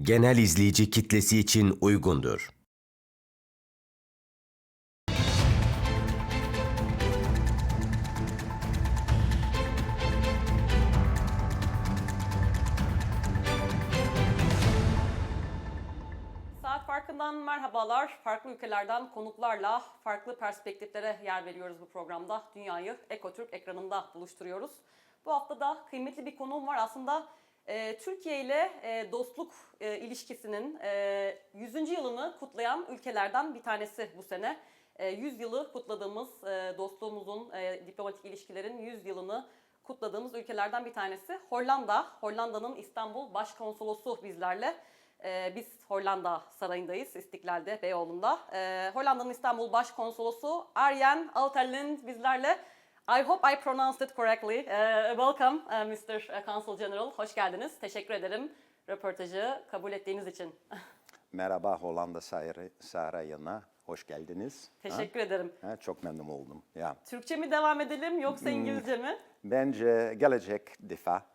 genel izleyici kitlesi için uygundur. Saat Farkı'ndan merhabalar. Farklı ülkelerden konuklarla farklı perspektiflere yer veriyoruz bu programda. Dünyayı Ekotürk ekranında buluşturuyoruz. Bu hafta da kıymetli bir konuğum var. Aslında Türkiye ile dostluk ilişkisinin 100. yılını kutlayan ülkelerden bir tanesi bu sene. 100 yılı kutladığımız dostluğumuzun, diplomatik ilişkilerin 100 yılını kutladığımız ülkelerden bir tanesi Hollanda. Hollanda'nın İstanbul Başkonsolosu bizlerle. Biz Hollanda Sarayı'ndayız, İstiklal'de, Beyoğlu'nda. Hollanda'nın İstanbul Başkonsolosu Arjen Uijterlinde bizlerle. I hope I pronounced it correctly. Welcome, Mr. Consul General. Hoş geldiniz. Teşekkür ederim röportajı kabul ettiğiniz için. Merhaba Hollanda Sarayı'na. Hoş geldiniz. Teşekkür ederim. Çok memnun oldum. Ya. Türkçe mi devam edelim yoksa İngilizce mi? Bence gelecek defa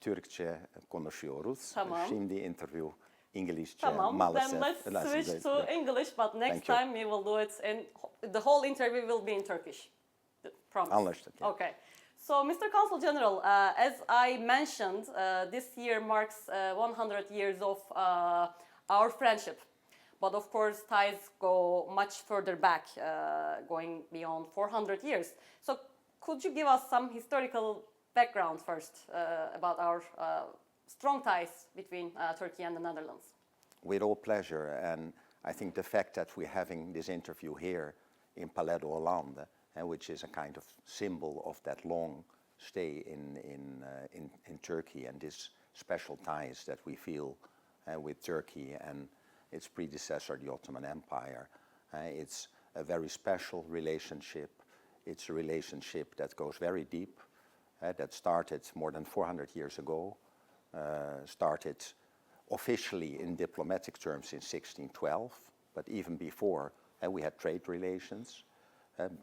Türkçe konuşuyoruz. Tamam. Şimdi interview İngilizce Tamam, maalesef. then let's switch to English, but next time we will do it and the whole interview will be in Turkish. Promise. Anlaştık. Yeah. Okay. So, Mr. Consul General, as I mentioned, this year marks 100 years of our friendship. But of course, ties go much further back, going beyond 400 years. So, could you give us some historical background first about our strong ties between Turkey and the Netherlands? With all pleasure, and I think the fact that we're having this interview here in Palais de Hollande, which is a kind of symbol of that long stay in Turkey and this special ties that we feel with Turkey and its predecessor, the Ottoman Empire. It's a very special relationship. It's a relationship that goes very deep, that started more than 400 years ago, started officially in diplomatic terms in 1612, but even before, we had trade relations.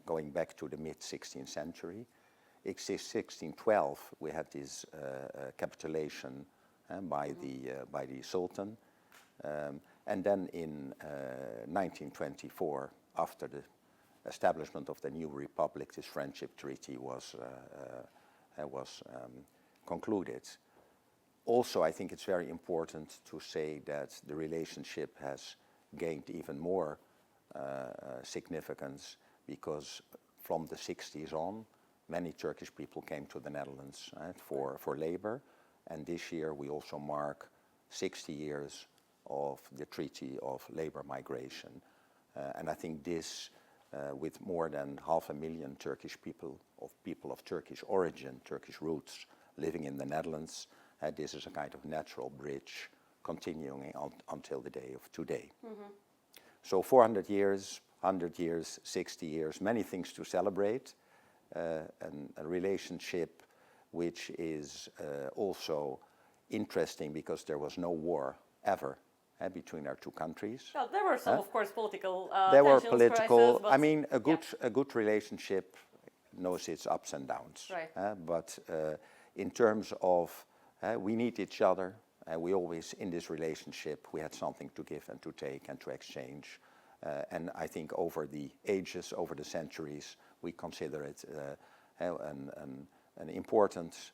Going back to the mid-16th century. In 1612, we had this capitulation by the Sultan. And then in 1924, after the establishment of the new republic, this friendship treaty was concluded. Also, I think it's very important to say that the relationship has gained even more significance because from the 60s on, many Turkish people came to the Netherlands for labor. And this year we also mark 60 years of the Treaty of Labor Migration. And I think this, with more than 500,000 Turkish people of Turkish origin, Turkish roots, living in the Netherlands, this is a kind of natural bridge continuing until the day of today. Mm-hmm. So 400 years, 100 years, 60 years, many things to celebrate, and a relationship which is also interesting because there was no war ever between our two countries. Well, there were some, of course, political there were tensions, political, crisis, I mean, a good relationship knows its ups and downs. Right. But in terms of we need each other, we always, in this relationship, we had something to give and to take and to exchange. And I think over the ages, over the centuries, we consider it an important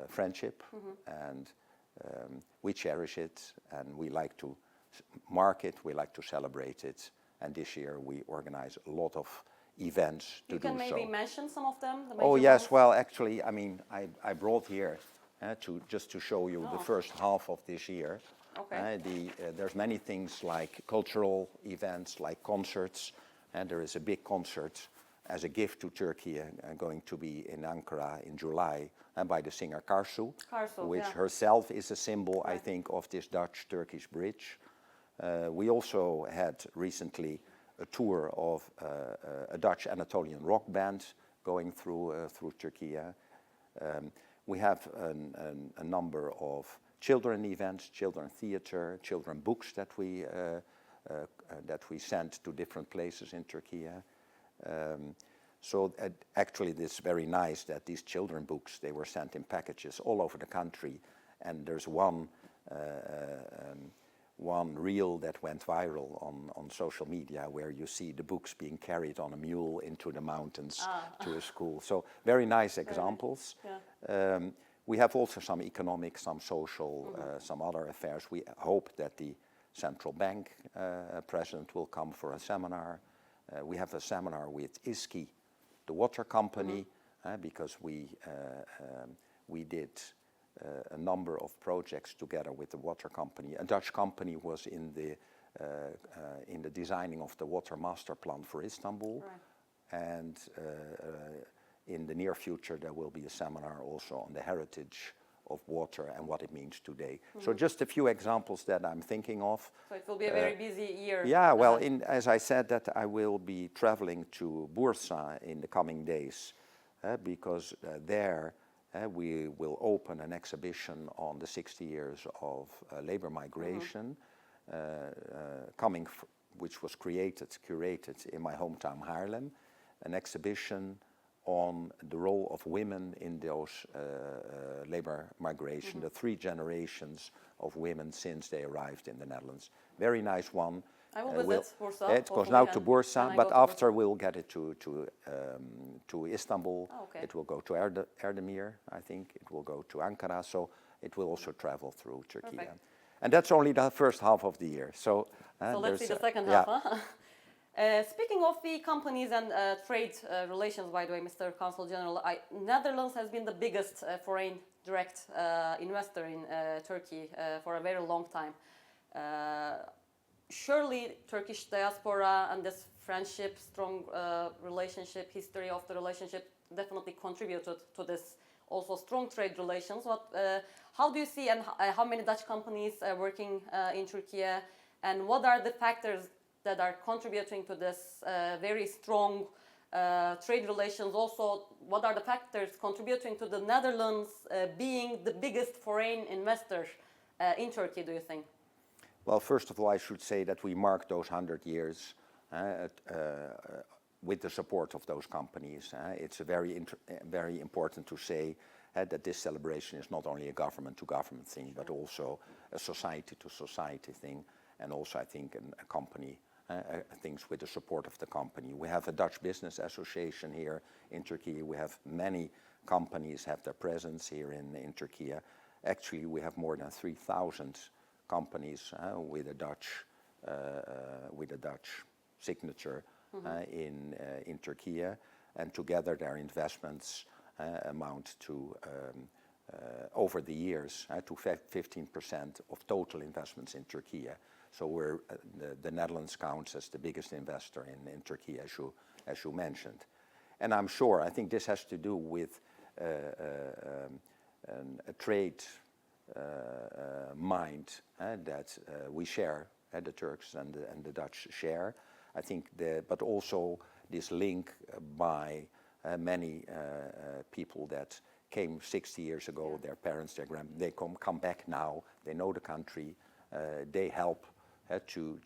friendship, mm-hmm. and we cherish it, and we like to mark it, we like to celebrate it. And this year we organize a lot of events to do so. You can maybe mention some of them? Oh yes, ones? Well actually, I mean, I brought here just to show you the first half of this year. Okay. There's many things like cultural events, like concerts, and there is a big concert as a gift to Turkey going to be in Ankara in July by the singer Karsu, which herself is a symbol, right. I think, of this Dutch-Turkish bridge. We also had recently a tour of a Dutch Anatolian rock band going through Turkey. We have a number of children events, children theater, children books that we send to different places in Turkey. So actually it's very nice that these children books, they were sent in packages all over the country. And there's one one reel that went viral on social media where you see the books being carried on a mule into the mountains to a school. So very nice examples. Yeah. We have also some economic, some social, some other affairs. We hope that the central bank president will come for a seminar. We have a seminar with ISKI, the water company, because we did a number of projects together with the water company. A Dutch company was in the designing of the water master plan for Istanbul, and in the near future there will be a seminar also on the heritage of water and what it means today. So just a few examples that I'm thinking of. So it will be a very busy year. Yeah, well, as I said, that I will be traveling to Bursa in the coming days, because there we will open an exhibition on the 60 years of labor migration, which was curated in my hometown Haarlem, an exhibition on the role of women in those labor migration, the 3 generations of women since they arrived in the Netherlands. Very nice one. I will visit Bursa. It goes now to Bursa, but after we'll get it to Istanbul. Oh, okay. It will go to Erdemir, I think. It will go to Ankara, so it will also travel through Turkey. Perfect. And that's only the first half of the year. So let's see the second half. Huh? Speaking of the companies and trade relations, by the way, Mr. Consul General, Netherlands has been the biggest foreign direct investor in Turkey for a very long time. Surely Turkish diaspora and this friendship, strong relationship, history of the relationship definitely contributed to this also strong trade relations. How do you see and how many Dutch companies are working in Turkey, and what are the factors that are contributing to this very strong trade relations? Also, what are the factors contributing to the Netherlands being the biggest foreign investor in Turkey, do you think? Well, first of all, I should say that we mark those 100 years with the support of those companies. It's very important to say that this celebration is not only a government-to-government thing, but also a society-to-society thing, and also, I think, a company things with the support of the company. We have a Dutch Business Association here in Turkey. We have many companies have their presence here in Turkey. Actually, we have more than 3,000 companies with a Dutch signature in Turkey, and together their investments amount to over the years to 15% of total investments in Turkey. So the Netherlands counts as the biggest investor in Turkey, as you mentioned. And I'm sure, I think this has to do with a trade mind that we share, the Turks and the Dutch share. I think but also this link by many people that came 60 years ago, their parents, they come back now, they know the country, they help to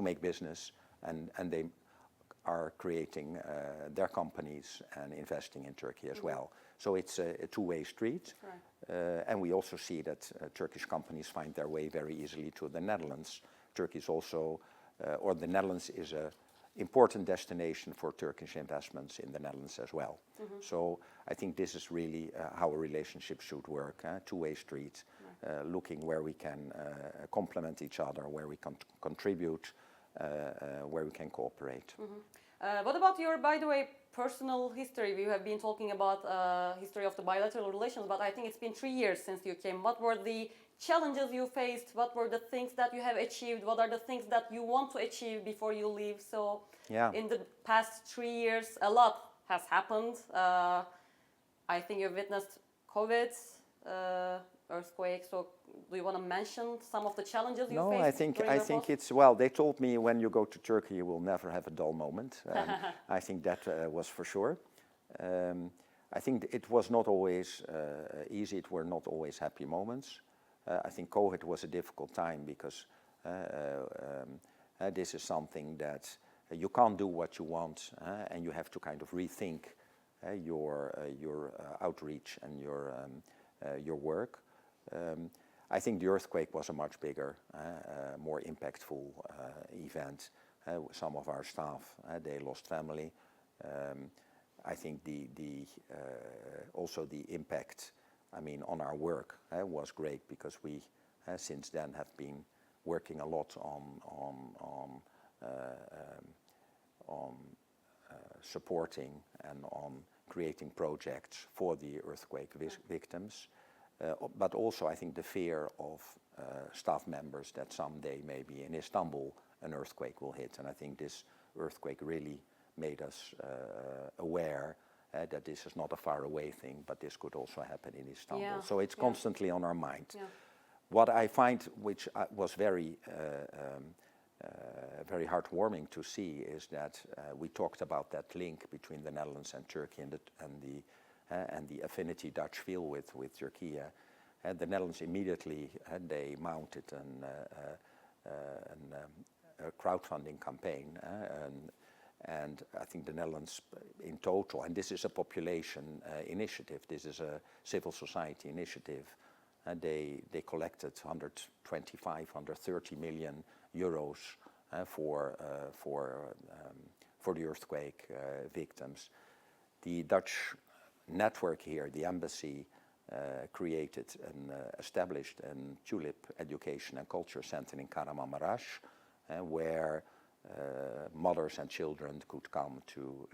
make business, and they are creating their companies and investing in Turkey as well. So it's a two-way street. And we also see that Turkish companies find their way very easily to the Netherlands. Turkey is also, or the Netherlands is an important destination for Turkish investments in the Netherlands as well. So I think this is really how a relationship should work, two-way street, looking where we can complement each other, where we can contribute, where we can cooperate. What about your, by the way, personal history? We have been talking about history of the bilateral relations, but I think it's been 3 years since you came. What were the challenges you faced? What were the things that you have achieved? What are the things that you want to achieve before you leave? So in the past 3 years, a lot has happened. I think you've witnessed COVID, earthquake. So do you want to mention some of the challenges you faced? I think it's, well, they told me when you go to Turkey you will never have a dull moment. I think that was for sure. I think it was not always easy. It were not always happy moments. I think COVID was a difficult time because this is something that you can't do what you want, and you have to kind of rethink your outreach and your work. I think the earthquake was a much bigger, more impactful event. Some of our staff, they lost family. I think also the impact, I mean, on our work was great because we since then have been working a lot on supporting and on creating projects for the earthquake victims. But also I think the fear of staff members that someday maybe in Istanbul an earthquake will hit. And I think this earthquake really made us aware that this is not a far away thing, but this could also happen in Istanbul. Yeah. So it's constantly on our mind. Yeah. What I find, which was very very heartwarming to see, is that we talked about that link between the Netherlands and Turkey and the affinity Dutch feel with Turkey. And the Netherlands immediately they mounted a crowdfunding campaign, and I think the Netherlands in total, and this is a population initiative, this is a civil society initiative, and they collected 125, 130 million euros for the earthquake victims. The Dutch network here, the embassy, created and established a tulip education and culture center in Kahramanmaraş, where mothers and children could come to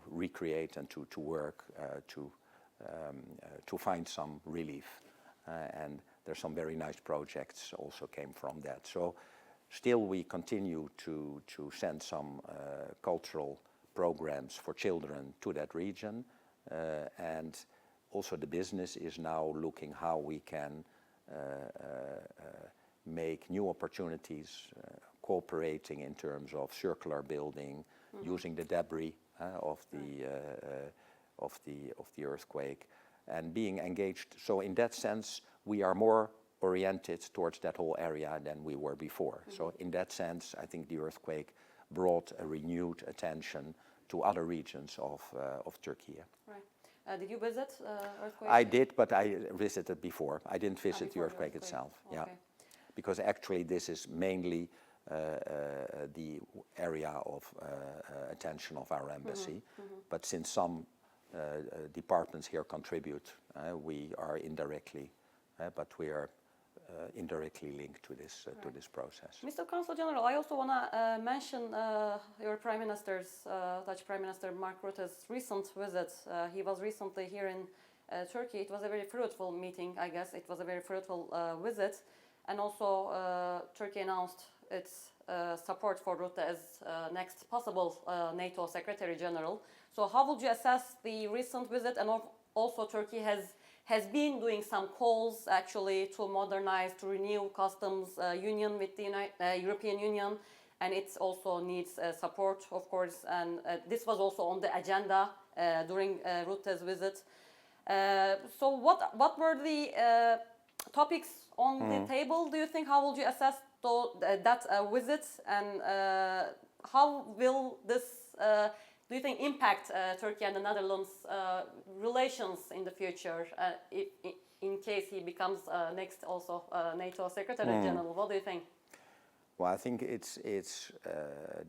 recreate and to work to find some relief, and there's some very nice projects also came from that. So still we continue to send some cultural programs for children to that region, and also the business is now looking how we can make new opportunities, cooperating in terms of circular building, using the debris of the earthquake, and being engaged. So in that sense, we are more oriented towards that whole area than we were before. So in that sense, I think the earthquake brought a renewed attention to other regions of Turkey. Right. Did you visit earthquake? I did, but I visited before. I didn't visit the earthquake itself. Okay. Yeah, because actually this is mainly the area of attention of our embassy. But since some departments here contribute, we are indirectly, but we are indirectly linked to this process. Mr. Consul General, I also want to mention your Prime Minister's, Dutch Prime Minister Mark Rutte's recent visit. He was recently here in Turkey. It was a very fruitful meeting, I guess. It was a very fruitful visit. And also Turkey announced its support for Rutte as next possible NATO Secretary General. So how would you assess the recent visit? And also Turkey has been doing some calls actually to modernize, to renew customs union with the European Union, and it also needs support, of course, and this was also on the agenda during Rutte's visit. So what were the topics on the table, do you think? How would you assess that visit, and how will this do you think impact Turkey and the Netherlands relations in the future, in case he becomes next also NATO Secretary General? What do you think? Well, I think it's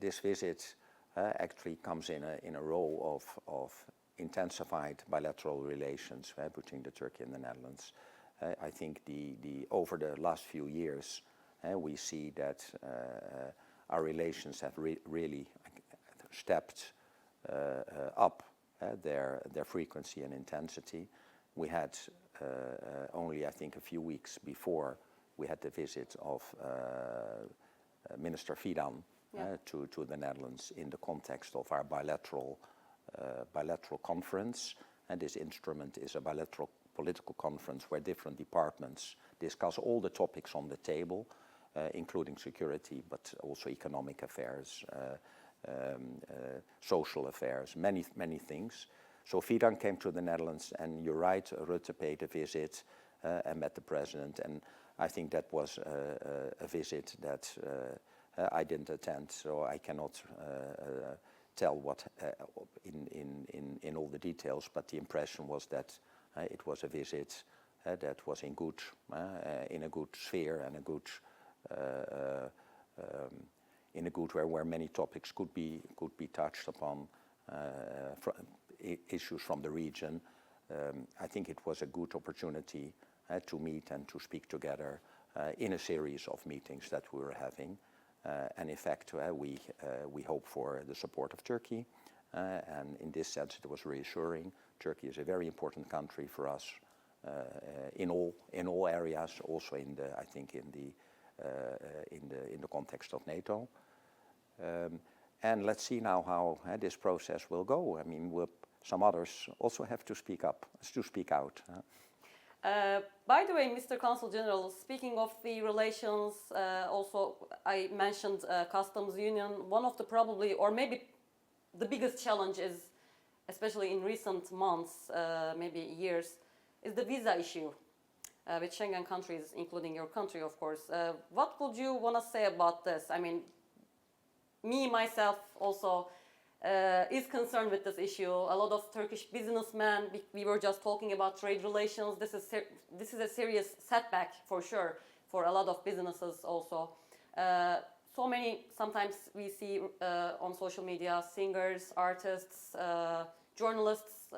this visit actually comes in a role of intensified bilateral relations between the Turkey and the Netherlands. I think over the last few years we see that our relations have really stepped up their frequency and intensity. We had only, I think, a few weeks before we had the visit of Minister Fidan to the Netherlands in the context of our bilateral conference. And this instrument is a bilateral political conference where different departments discuss all the topics on the table, including security, but also economic affairs, social affairs, many things. So Fidan came to the Netherlands, and you're right, Rutte paid a visit and met the president, and I think that was a visit that I didn't attend, so I cannot tell what in all the details, but the impression was that It was a visit that was in a good sphere and a good in a good way where many topics could be touched upon, issues from the region. I think it was a good opportunity to meet and to speak together in a series of meetings that we were having. And in fact, we hope for the support of Turkey. And in this sense, it was reassuring. Turkey is a very important country for us in all areas, also in the context of NATO. And let's see now how this process will go. I mean, some others also have to speak out. By the way, Mr. Consul General, speaking of the relations, also I mentioned customs union. One of the probably, or maybe the biggest challenge is, especially in recent months, maybe years, is the visa issue with Schengen countries, including your country, of course. What would you want to say about this? I mean, me, myself, also is concerned with this issue. A lot of Turkish businessmen, we were just talking about trade relations. This is a serious setback for sure for a lot of businesses also. So many, sometimes we see on social media, singers, artists, journalists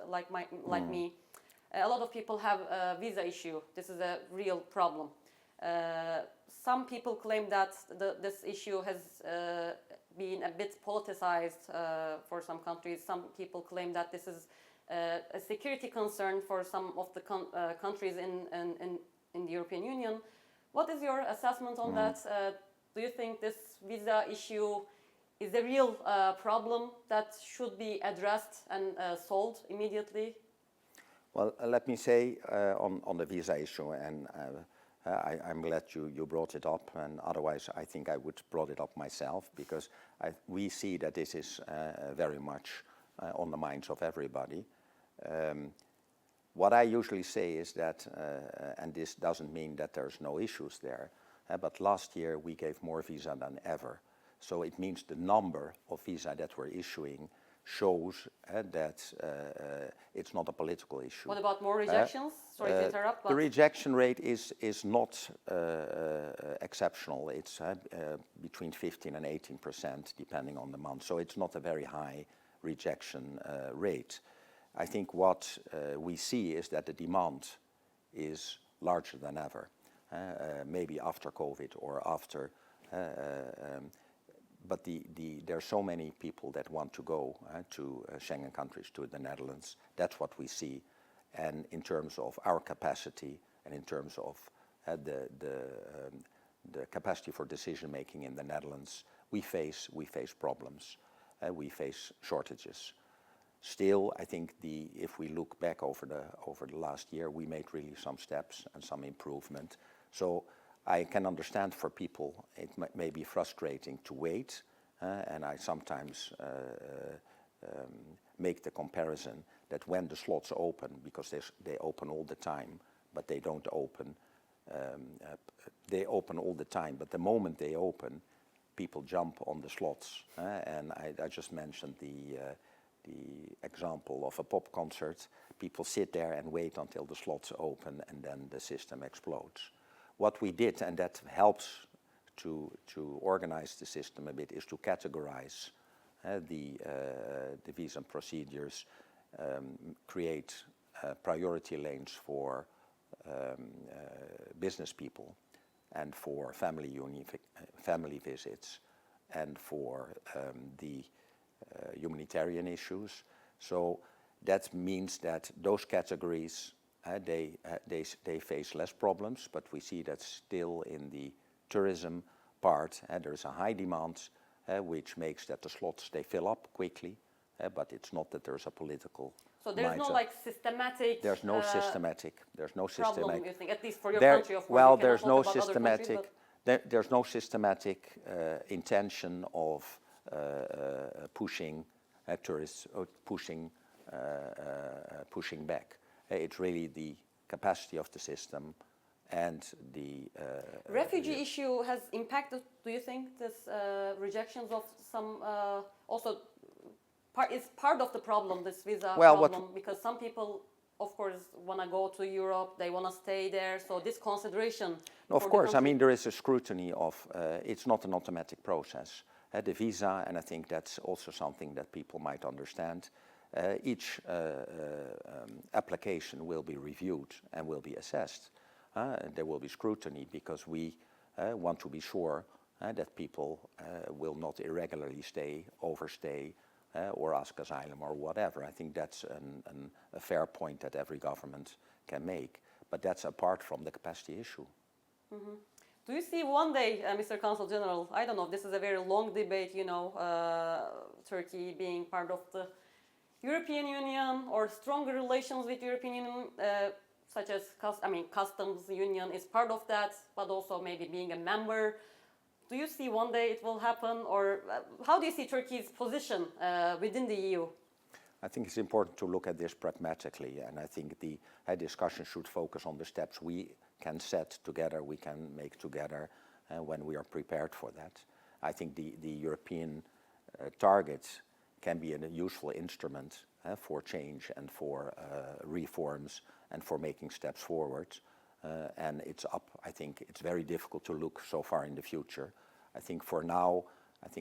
like me. A lot of people have a visa issue. This is a real problem. Some people claim that this issue has been a bit politicized for some countries. Some people claim that this is a security concern for some of the countries in the European Union. What is your assessment on that? Do you think this visa issue is a real problem that should be addressed and solved immediately? Well, let me say on the visa issue, and I'm glad you brought it up, and otherwise I think I would brought it up myself, because we see that this is very much on the minds of everybody. What I usually say is that, and this doesn't mean that there's no issues there, but last year we gave more visa than ever. So it means the number of visa that we're issuing shows that it's not a political issue. What about more rejections? Sorry to interrupt. But the rejection rate is not exceptional. It's between 15 and 18%, depending on the month. So it's not a very high rejection rate. I think what we see is that the demand is larger than ever. Maybe after COVID or after. But there are so many people that want to go to Schengen countries, to the Netherlands. That's what we see. And in terms of our capacity and in terms of the capacity for decision making in the Netherlands, we face problems. We face shortages. Still, I think if we look back over the last year, we made really some steps and some improvement. So I can understand for people it may be frustrating to wait, and I sometimes make the comparison that when the slots open, because they open all the time, but they don't open. They open all the time, but the moment they open, people jump on the slots. And I just mentioned the example of a pop concert. People sit there and wait until the slots open, and then the system explodes. What we did, and that helps to organize the system a bit, is to categorize the visa procedures, create priority lanes for business people and for family visits and for the humanitarian issues. So that means that those categories they face less problems, but we see that still in the tourism part there's a high demand, which makes that the slots they fill up quickly, but it's not that there's a political. So there's no like systematic. There's no systematic. Problem, you think, at least for your country, of course. Well, there's no systematic. There's no systematic intention of pushing tourists or pushing back. It's really the capacity of the system and the refugee issue has impacted. Do you think this rejections of some also is part of the problem? This visa problem, because some people of course, want to go to Europe, they want to stay there. So this consideration. Of course, I mean, there is a scrutiny of, it's not an automatic process. The visa, and I think that's also something that people might understand. Each application will be reviewed and will be assessed. There will be scrutiny because we want to be sure that people will not irregularly stay, overstay, or ask asylum or whatever. I think that's a fair point that every government can make. But that's apart from the capacity issue. Mm-hmm. Do you see one day, Mr. Consul General, I don't know, this is a very long debate, you know, Turkey being part of the European Union or stronger relations with European Union, such as, customs union is part of that, but also maybe being a member. Do you see one day it will happen, or how do you see Turkey's position within the EU? I think it's important to look at this pragmatically, and I think the discussion should focus on the steps we can set together, we can make together when we are prepared for that. I think the European targets can be a useful instrument for change and for reforms and for making steps forward. And it's up. I think it's very difficult to look so far in the future. I think for now,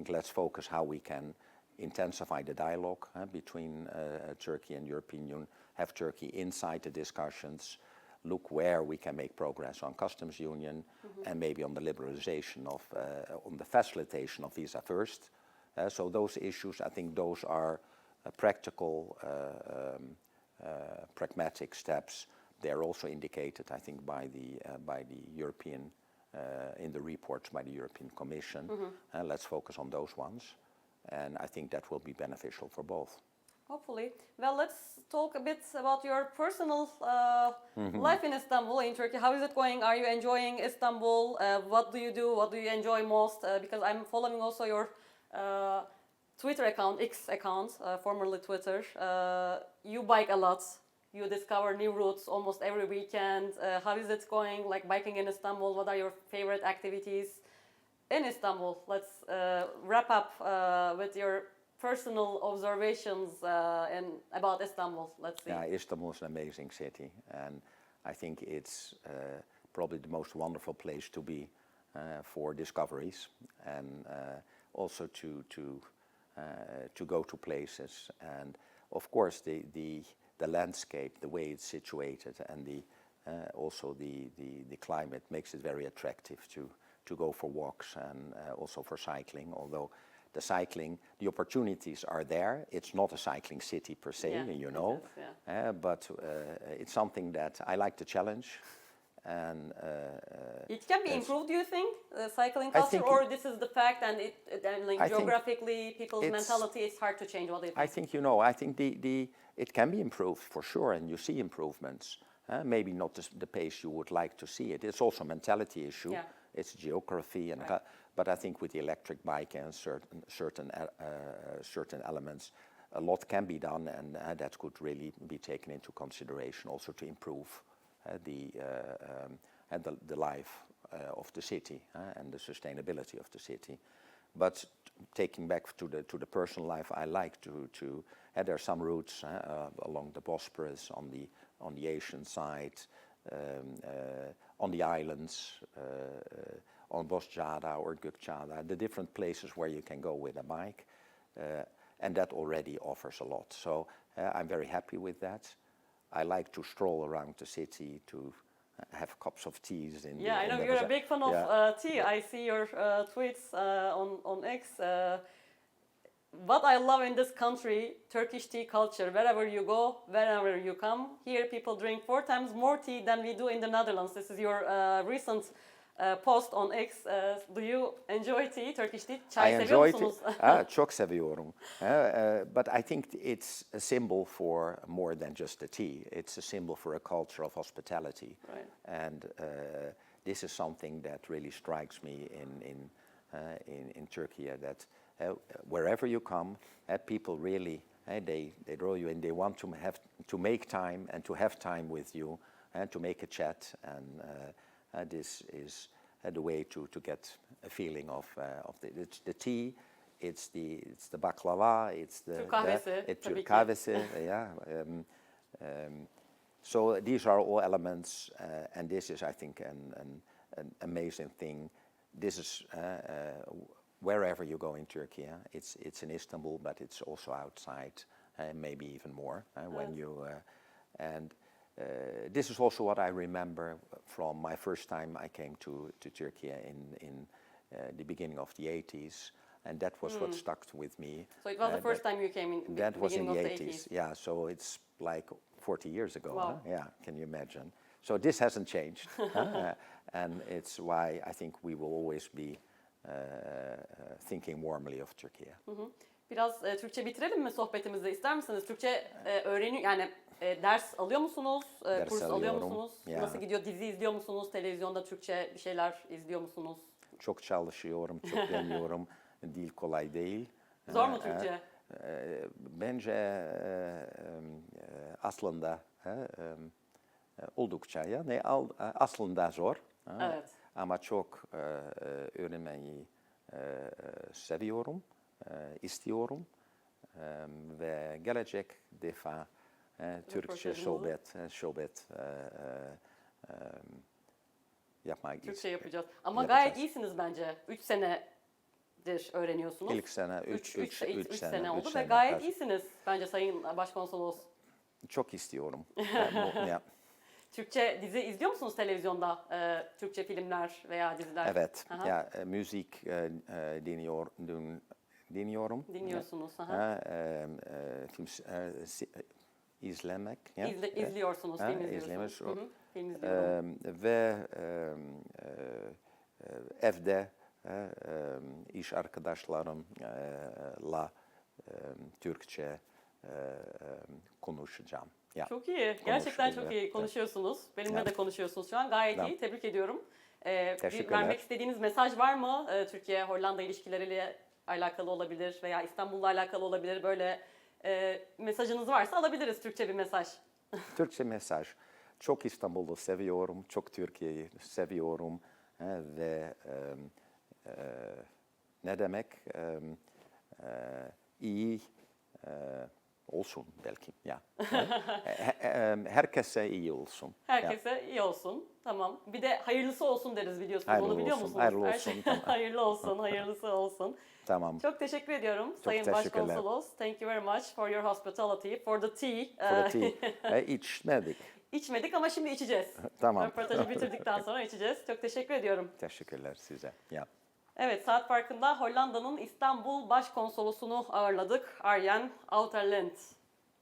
let's focus how we can intensify the dialogue between Turkey and European Union, have Turkey inside the discussions, look where we can make progress on customs union, and maybe on the liberalization of, on the facilitation of visa first. So those issues, I think those are practical, pragmatic steps. They are also indicated, I think, by the European, in the reports by the European Commission. Let's focus on those ones. And I think that will be beneficial for both. Hopefully. Well, let's talk a bit about your personal life in Istanbul, in Turkey. How is it going? Are you enjoying Istanbul? What do you do? What do you enjoy most? Because I'm following also your Twitter account, X account, formerly Twitter. You bike a lot. You discover new routes almost every weekend. How is it going, like biking in Istanbul? What are your favorite activities in Istanbul? Let's wrap up with your personal observations about Istanbul. Let's see. Yeah, Istanbul is an amazing city, and I think it's probably the most wonderful place to be for discoveries, and also to go to places. And of course, the landscape, the way it's situated, and also the climate makes it very attractive to go for walks and also for cycling. Although the opportunities are there. It's not a cycling city per se, you know, but it's something that I like to challenge. And it can be improved, do you think, the cycling culture, or this is the fact, and geographically, people's mentality is hard to change? What do you think? I think it can be improved for sure, and you see improvements. Maybe not the pace you would like to see it. It's also a mentality issue. Yeah. It's geography, and but I think with the electric bike and certain elements, a lot can be done, and that could really be taken into consideration also to improve the life of the city and the sustainability of the city. But taking back to the personal life, I like to there are some routes along the Bosporus on the Asian side, on the islands, on Bosjada or Gökçeada, the different places where you can go with a bike, and that already offers a lot. So I'm very happy with that. I like to stroll around the city, to have cups of teas. I know you're a big fan of tea. I see your tweets on X. What I love in this country, Turkish tea culture. Wherever you go, wherever you come, here people drink 4 times more tea than we do in the Netherlands. This is your recent post on X. Do you enjoy tea, Turkish tea? Çay seviyor musunuz? Çok seviyorum. But I think it's a symbol for more than just the tea. It's a symbol for a culture of hospitality. Right. And this is something that really strikes me in Turkey, that wherever you come, people really they draw you in. They want to make time and to have time with you and to make a chat, and this is the way to get a feeling of the tea. It's the baklava. It's the Türk kahvesi. Türk kahvesi. So these are all elements, and this is, I think, an amazing thing. This is wherever you go in Turkey. It's in Istanbul, but it's also outside, maybe even more when you. This is also what I remember from my first time I came to Turkey in the beginning of the 80s, and that was what stuck with me. So it was the first time you came in the that was in beginning the of the 80s. Yeah, so it's like 40 years ago. Wow. Yeah, can you imagine? So this hasn't changed, and it's why I think we will always be thinking warmly of Turkey. Biraz Türkçe bitirelim mi sohbetimizi? İster misiniz? Türkçe ders alıyor musunuz? Ders Kurs alıyor alıyorum. musunuz? Ya. Nasıl gidiyor? Dizi izliyor musunuz? Televizyonda Türkçe bir şeyler izliyor musunuz? Çok çalışıyorum, çok deniyorum. Dil kolay değil. Zor mu Türkçe? Bence aslında oldukça yani aslında zor. Evet. Ama çok öğrenmeyi seviyorum, istiyorum ve gelecek defa Türkçe sohbet yapmak Türkçe yapacağız. Ama yapacağız. gayet iyisiniz bence. 3 senedir öğreniyorsunuz. İlk sene 3 sene oldu ve sene gayet kaç- iyisiniz bence Sayın Başkonsolos. Çok istiyorum. Ya, Türkçe dizi izliyor musunuz televizyonda? Türkçe filmler veya diziler? evet. Aha. Ya müzik dinliyorum. Dinliyorsunuz. Aha. Film izlemek. Ya. İzliyorsunuz, film izliyorsunuz. izlemek. Hı hı, film izliyorum. Ve evde iş arkadaşlarımla Türkçe konuşacağım. Ya. Çok iyi. Gerçekten çok iyi Evet. konuşuyorsunuz. Benimle Evet. de konuşuyorsunuz şu an. Gayet Evet. iyi. Tebrik ediyorum. Bir Teşekkürler. vermek istediğiniz mesaj var mı? Türkiye-Hollanda ilişkileriyle alakalı olabilir veya İstanbul'la alakalı olabilir. Böyle mesajınız varsa alabiliriz Türkçe bir mesaj. Türkçe mesaj. Çok İstanbul'u seviyorum, çok Türkiye'yi seviyorum ve ne demek iyi olsun belki. Ya. Herkese iyi olsun. Herkese iyi olsun. Tamam. Bir de hayırlısı olsun deriz biliyorsunuz. Hayırlı Onu biliyor olsun, musunuz? hayırlı Her olsun, şey- tamam. hayırlı olsun, hayırlısı olsun. Tamam. Çok teşekkür ediyorum Sayın teşekkürler. Başkonsolos. Thank you very much for your hospitality, for the tea. For the tea. İçmedik. İçmedik ama şimdi içeceğiz. Tamam. Röportajı bitirdikten sonra içeceğiz. Çok teşekkür ediyorum. Teşekkürler size. Ya. Evet, Saat Farkı'nda Hollanda'nın İstanbul Başkonsolosunu ağırladık. Arjen Uijterlinde.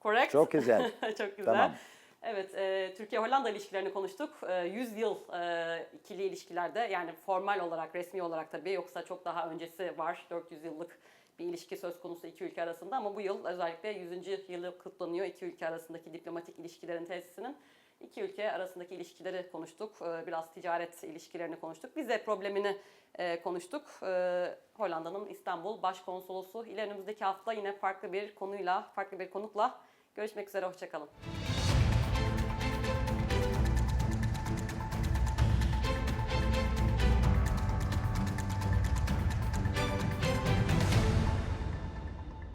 Correct? Çok güzel. Çok güzel. Tamam. Evet, Türkiye-Hollanda ilişkilerini konuştuk. 100 yıl ikili ilişkilerde, yani formal olarak, resmi olarak tabii, yoksa çok daha öncesi var. 400 yıllık bir ilişki söz konusu iki ülke arasında ama bu yıl özellikle 100. yılı kutlanıyor iki ülke arasındaki diplomatik ilişkilerin tesisinin. İki ülke arasındaki ilişkileri konuştuk. Biraz ticaret ilişkilerini konuştuk. Vize problemini konuştuk. Hollanda'nın İstanbul Başkonsolosu ile önümüzdeki hafta yine farklı bir konuyla, farklı bir konukla görüşmek üzere. Hoşça kalın.